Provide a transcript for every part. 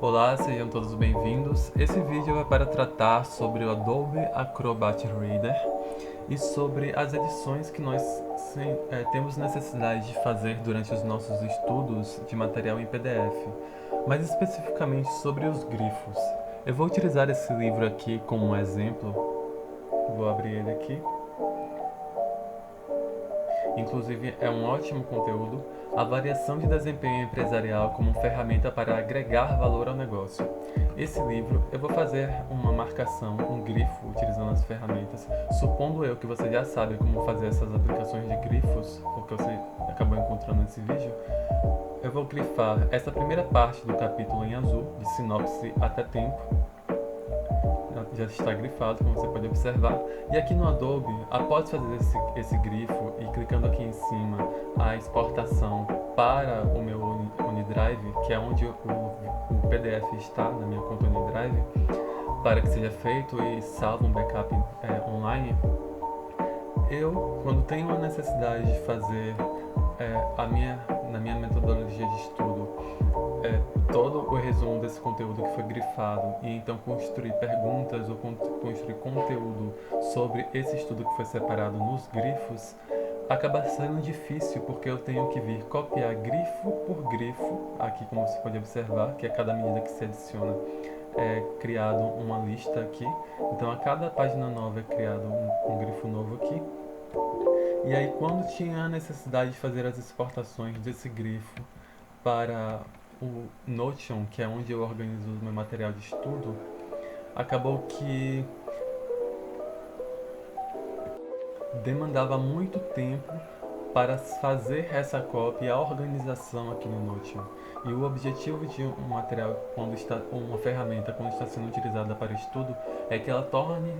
Olá, sejam todos bem-vindos. Esse vídeo é para tratar sobre o Adobe Acrobat Reader e sobre as edições que nós temos necessidade de fazer durante os nossos estudos de material em PDF, mais especificamente sobre os grifos. Eu vou utilizar esse livro aqui como um exemplo. Vou abrir ele aqui. Inclusive, é um ótimo conteúdo, a variação de desempenho empresarial como ferramenta para agregar valor ao negócio. Esse livro, eu vou fazer uma marcação, um grifo, utilizando as ferramentas. Supondo eu que você já sabe como fazer essas aplicações de grifos, porque você acabou encontrando nesse vídeo, eu vou grifar essa primeira parte do capítulo em azul, de sinopse até tempo. Já está grifado, como você pode observar. E aqui no Adobe, após fazer esse grifo e clicando aqui em cima a exportação para o meu OneDrive, que é onde o PDF está na minha conta OneDrive, para que seja feito e salvo um backup online, eu, quando tenho a necessidade de fazer na minha metodologia de estudo, todo o resumo desse conteúdo que foi grifado e então construir perguntas ou construir conteúdo sobre esse estudo que foi separado nos grifos, acaba sendo difícil porque eu tenho que vir copiar grifo por grifo, aqui como você pode observar, que a cada medida que se adiciona é criado uma lista aqui, então a cada página nova é criado um grifo novo aqui. E aí quando tinha a necessidade de fazer as exportações desse grifo para o Notion, que é onde eu organizo o meu material de estudo, acabou que demandava muito tempo para fazer essa cópia e a organização aqui no Notion. E o objetivo de um material, uma ferramenta, quando está sendo utilizada para estudo, é que ela torne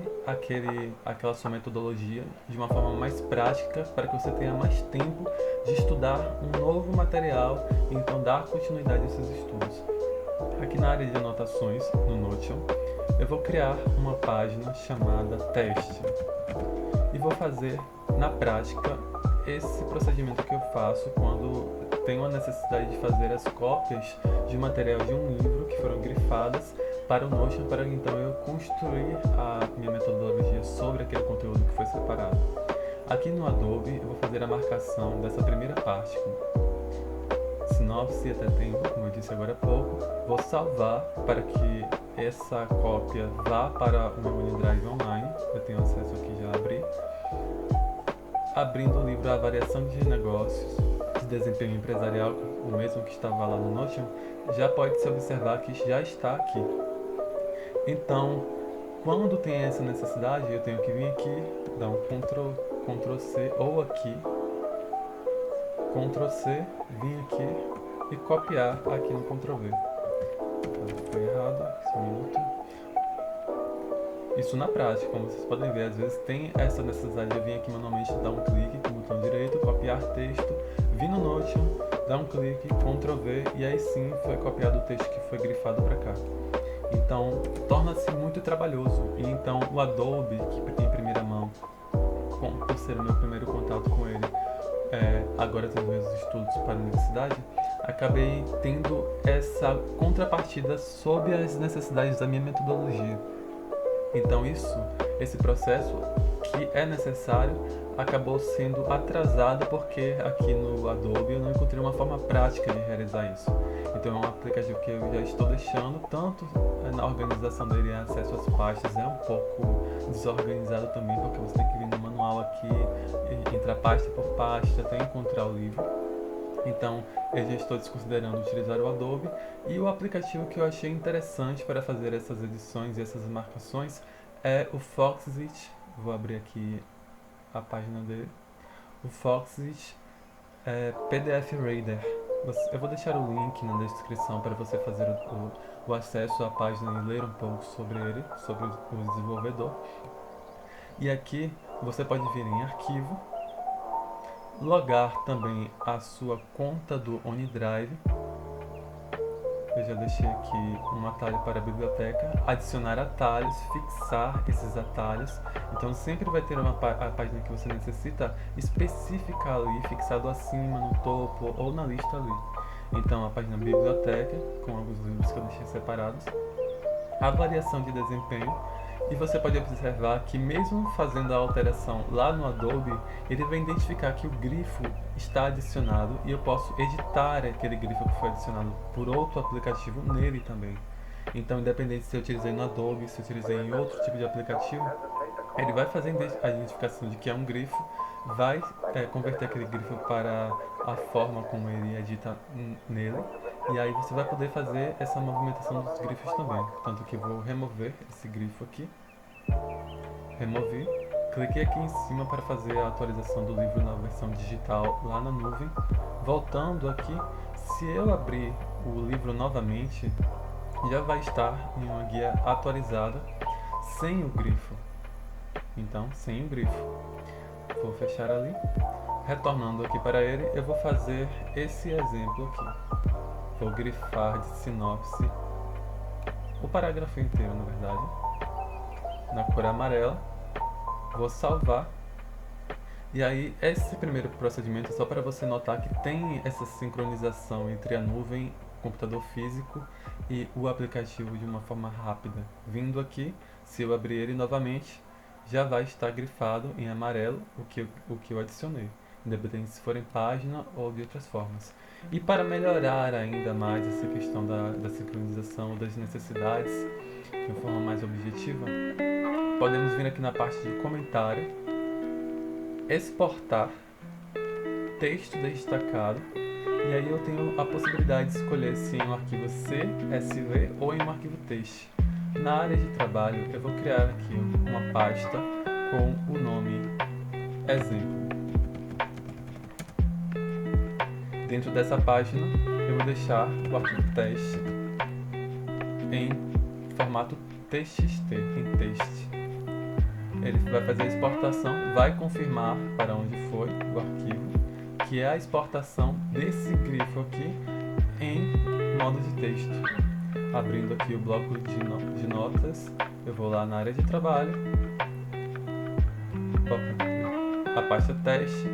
aquela sua metodologia de uma forma mais prática, para que você tenha mais tempo de estudar um novo material e então dar continuidade a esses estudos. Aqui na área de anotações, no Notion, eu vou criar uma página chamada teste e vou fazer na prática esse procedimento que eu faço quando tenho a necessidade de fazer as cópias de material de um livro que foram grifadas para o Notion, para então eu construir a minha metodologia sobre aquele conteúdo que foi separado. Aqui no Adobe eu vou fazer a marcação dessa primeira parte, sinopse até tempo, como eu disse agora há pouco. Vou salvar para que essa cópia vá para o meu OneDrive online. Eu tenho acesso aqui, já abri. Abrindo o livro A Variação de Negócios de Desempenho Empresarial, o mesmo que estava lá no Notion, já pode se observar que já está aqui. Então, quando tem essa necessidade, eu tenho que vir aqui, dar um Ctrl C, ou aqui, Ctrl C, vir aqui e copiar aqui no Ctrl V. Foi errado, só um minuto. Isso na prática, como vocês podem ver, às vezes tem essa necessidade de vir aqui manualmente, dar um clique com o botão direito, copiar texto, vir no Notion, dar um clique, Ctrl V, e aí sim foi copiado o texto que foi grifado para cá. Então, torna-se muito trabalhoso. E então o Adobe, que em primeira mão, por ser o meu primeiro contato com ele, agora tendo meus estudos para a universidade, acabei tendo essa contrapartida sob as necessidades da minha metodologia. Então esse processo que é necessário acabou sendo atrasado porque aqui no Adobe eu não encontrei uma forma prática de realizar isso. Então é um aplicativo que eu já estou deixando, tanto na organização dele e acesso às pastas é um pouco desorganizado também, porque você tem que vir no manual aqui, entrar pasta por pasta até encontrar o livro. Então eu já estou desconsiderando utilizar o Adobe, e o aplicativo que eu achei interessante para fazer essas edições e essas marcações é o Foxit. Vou abrir aqui a página dele. O Foxit PDF Reader. Eu vou deixar o link na descrição para você fazer o acesso à página e ler um pouco sobre ele, sobre o desenvolvedor. E aqui você pode vir em arquivo, logar também a sua conta do OneDrive. Eu já deixei aqui um atalho para a biblioteca, adicionar atalhos, fixar esses atalhos. Então sempre vai ter a página que você necessita específica ali, fixado acima, no topo ou na lista ali. Então a página biblioteca, com alguns livros que eu deixei separados, avaliação de desempenho, e você pode observar que mesmo fazendo a alteração lá no Adobe, ele vai identificar que o grifo está adicionado e eu posso editar aquele grifo que foi adicionado por outro aplicativo nele também. Então, independente se eu utilizei no Adobe, se eu utilizei em outro tipo de aplicativo, ele vai fazer a identificação de que é um grifo, vai converter aquele grifo para a forma como ele edita nele, e aí você vai poder fazer essa movimentação dos grifos também. Tanto que vou remover esse grifo aqui, removi, cliquei aqui em cima para fazer a atualização do livro na versão digital lá na nuvem. Voltando aqui, se eu abrir o livro novamente, já vai estar em uma guia atualizada sem o grifo. Então, sem o grifo. Vou fechar ali. Retornando aqui para ele, eu vou fazer esse exemplo aqui. Vou grifar de sinopse o parágrafo inteiro, na verdade, na cor amarela. Vou salvar. E aí, esse primeiro procedimento é só para você notar que tem essa sincronização entre a nuvem, o computador físico e o aplicativo de uma forma rápida. Vindo aqui, se eu abrir ele novamente, já vai estar grifado em amarelo o que eu adicionei, independente se for em página ou de outras formas. E para melhorar ainda mais essa questão da sincronização das necessidades de uma forma mais objetiva, podemos vir aqui na parte de comentário, exportar texto destacado, e aí eu tenho a possibilidade de escolher se em um arquivo CSV ou em um arquivo text. Na área de trabalho, eu vou criar aqui uma pasta com o nome exemplo. Dentro dessa página, eu vou deixar o arquivo teste em formato TXT, em text. Ele vai fazer a exportação, vai confirmar para onde foi o arquivo, que é a exportação desse grifo aqui em modo de texto. Abrindo aqui o bloco de notas, eu vou lá na área de trabalho, a pasta teste,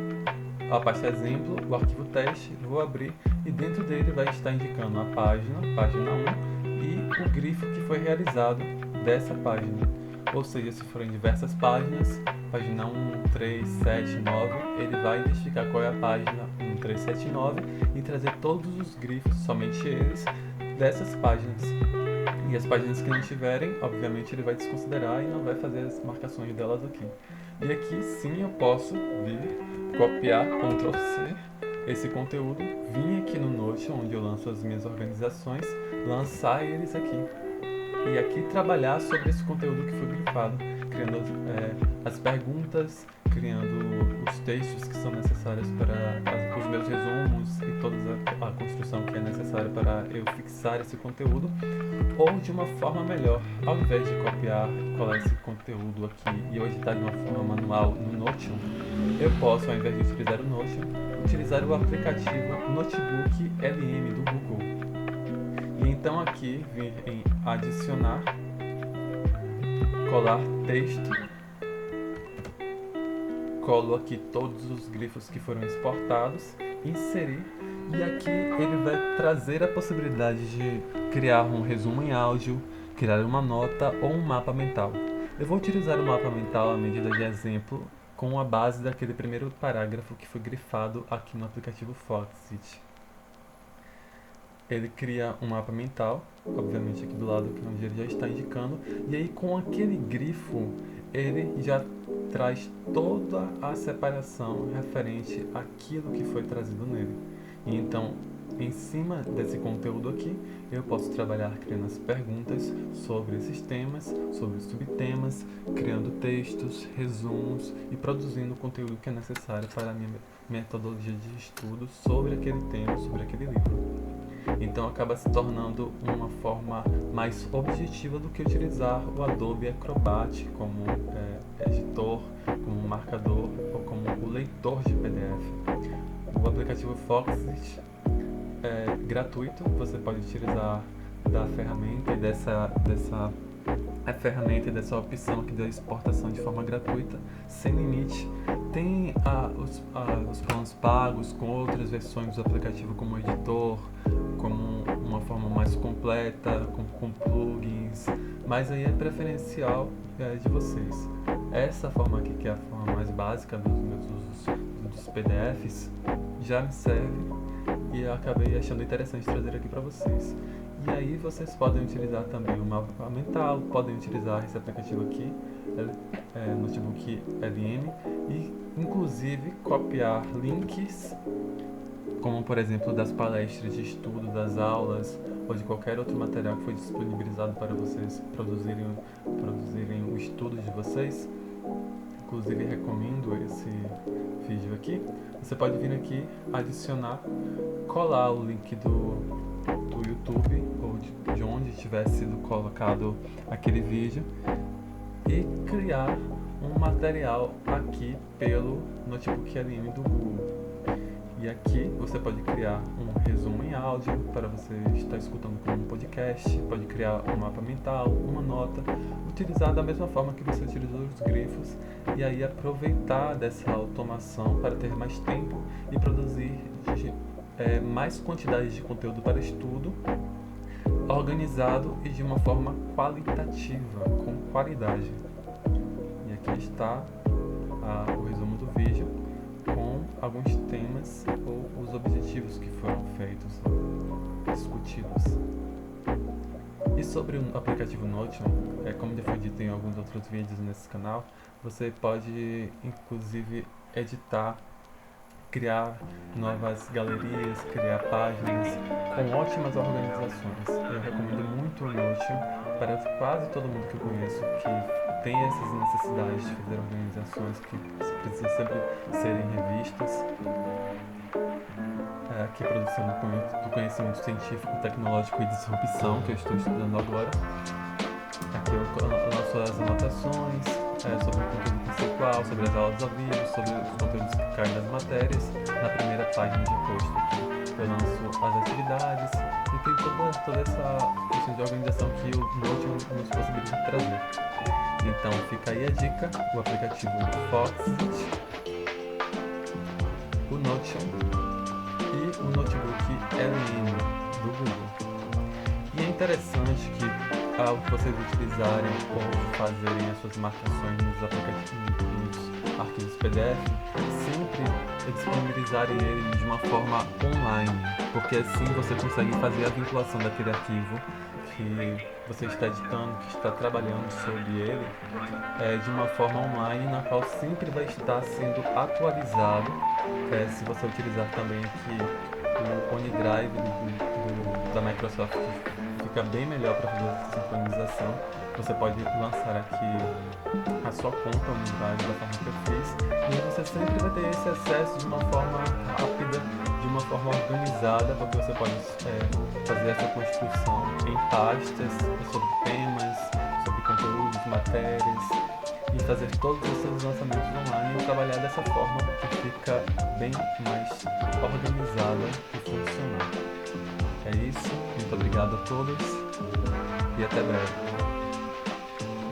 a pasta exemplo, o arquivo teste, vou abrir e dentro dele vai estar indicando a página 1 e o grifo que foi realizado dessa página. Ou seja, se forem diversas páginas, página 1, 3, 7, 9, ele vai identificar qual é a página 1, 3, 7, 9 e trazer todos os grifos, somente eles, dessas páginas. E as páginas que não tiverem, obviamente ele vai desconsiderar e não vai fazer as marcações delas aqui. E aqui sim eu posso vir, copiar, Ctrl C, esse conteúdo, vir aqui no Notion, onde eu lanço as minhas organizações, lançar eles aqui. E aqui trabalhar sobre esse conteúdo que foi grifado, criando as perguntas, criando os textos que são necessários para os meus resumos e toda a construção que é necessária para eu fixar esse conteúdo, ou de uma forma melhor, ao invés de copiar e colar esse conteúdo aqui e eu editar de uma forma manual no Notion, eu posso, ao invés de utilizar o Notion, utilizar o aplicativo Notebook LM do Google. E então aqui vir em adicionar, colar texto, colo aqui todos os grifos que foram exportados, inserir, e aqui ele vai trazer a possibilidade de criar um resumo em áudio, criar uma nota ou um mapa mental. Eu vou utilizar o mapa mental à medida de exemplo com a base daquele primeiro parágrafo que foi grifado aqui no aplicativo Foxit. Ele cria um mapa mental, obviamente aqui do lado que onde ele já está indicando, e aí com aquele grifo ele já traz toda a separação referente àquilo que foi trazido nele. E então, em cima desse conteúdo aqui, eu posso trabalhar criando as perguntas sobre esses temas, sobre os subtemas, criando textos, resumos e produzindo o conteúdo que é necessário para a minha metodologia de estudo sobre aquele tema, sobre aquele livro. Então acaba se tornando uma forma mais objetiva do que utilizar o Adobe Acrobat como editor, como marcador ou como o leitor de PDF. O aplicativo Foxit é gratuito, você pode utilizar da ferramenta e dessa a ferramenta dessa opção que dá exportação de forma gratuita, sem limite. Tem os planos pagos com outras versões do aplicativo como editor, como uma forma mais completa, com plugins, mas aí é preferencial de vocês. Essa forma aqui, que é a forma mais básica dos PDFs, já me serve e eu acabei achando interessante trazer aqui para vocês. E aí vocês podem utilizar também o mapa mental, podem utilizar esse aplicativo aqui, Notebook LM, e inclusive copiar links, como por exemplo das palestras de estudo, das aulas, ou de qualquer outro material que foi disponibilizado para vocês produzirem o estudo de vocês. Inclusive recomendo esse vídeo aqui. Você pode vir aqui, adicionar, colar o link do YouTube ou de onde tiver sido colocado aquele vídeo e criar um material aqui pelo Notebook LM do Google. E aqui você pode criar um resumo em áudio para você estar escutando como um podcast, pode criar um mapa mental, uma nota, utilizar da mesma forma que você utilizou os grifos e aí aproveitar dessa automação para ter mais tempo e produzir mais quantidade de conteúdo para estudo, organizado e de uma forma qualitativa, com qualidade. E aqui está o resumo do vídeo, com alguns temas ou os objetivos que foram feitos, discutidos. E sobre o aplicativo Notion, como já foi dito em alguns outros vídeos nesse canal, você pode inclusive editar, criar novas galerias, criar páginas com ótimas organizações. Eu recomendo muito o Notion para quase todo mundo que eu conheço que tem essas necessidades de fazer organizações que precisam sempre serem revistas. Aqui produção do conhecimento científico, tecnológico e disrupção, que eu estou estudando agora. Aqui eu lanço as anotações sobre o conteúdo principal, sobre as aulas ao vivo, sobre os conteúdos que caem das matérias. Na primeira página de post aqui eu lanço as atividades e tem toda essa questão de organização que o Notion nos possibilita trazer. Então fica aí a dica, o aplicativo Foxit, o Notion e o Notebook LM do Google. E é interessante que ao vocês utilizarem ou fazerem as suas marcações nos aplicativos, nos arquivos PDF, sempre disponibilizarem ele de uma forma online, porque assim você consegue fazer a vinculação daquele arquivo que você está editando, que está trabalhando sobre ele, de uma forma online, na qual sempre vai estar sendo atualizado. Se você utilizar também aqui o OneDrive da Microsoft, fica bem melhor para fazer essa sincronização. Você pode lançar aqui a sua conta OneDrive da forma que eu fiz, e você sempre vai ter esse acesso de uma forma rápida, de uma forma organizada, porque você pode fazer essa construção em pastas sobre temas, sobre conteúdos, matérias, e fazer todos os seus lançamentos online e trabalhar dessa forma que fica bem mais organizada e funcional. É isso, muito obrigado a todos e até breve.